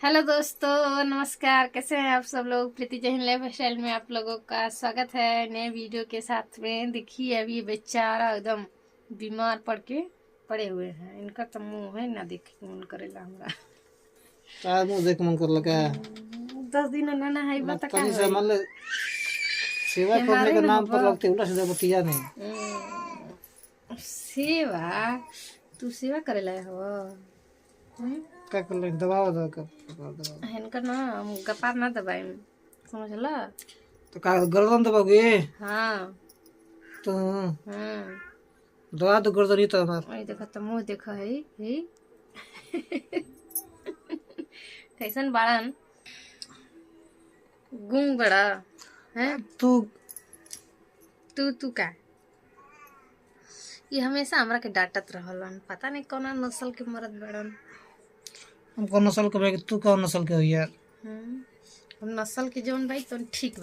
Hello दोस्तों, नमस्कार। कैसे हैं आप सब लोग। प्रीति जैन लाइफ स्टाइल में आप लोगों का स्वागत है नए वीडियो के साथ में। देखिए अभी बेचारा एकदम बीमार पड़ के पड़े हुए हैं। इनका तो मुंह है ना देख के मन करेला हमरा। का मुंह देख मन कर लगा 10 दिन ना है बता का तनी से है मान ले सेवा करने हमारे का न नाम हब पर लगते उल्टा सीधा बतिया नहीं। सेवा। तू सेवा करेला हो। का कर ले दबाव दो का दबाव इनका ना गपार ना दबाई समझला। तो का गर्दन दबाओगे हाँ। तो हम्म। दबा दो गर्दन ही तो हमार वही देखा तो मुंह देखा है कैसन बाड़न गुंग बड़ा है। तू तू का ये हमेशा हमरा के डांटत रहलन। पता नहीं कौन नस्ल के मरद बड़न। हम कौन नस्ल के भाई तू कौन नस्ल के हो यार। हम नस्ल के जौन भाई तो ठीक बा।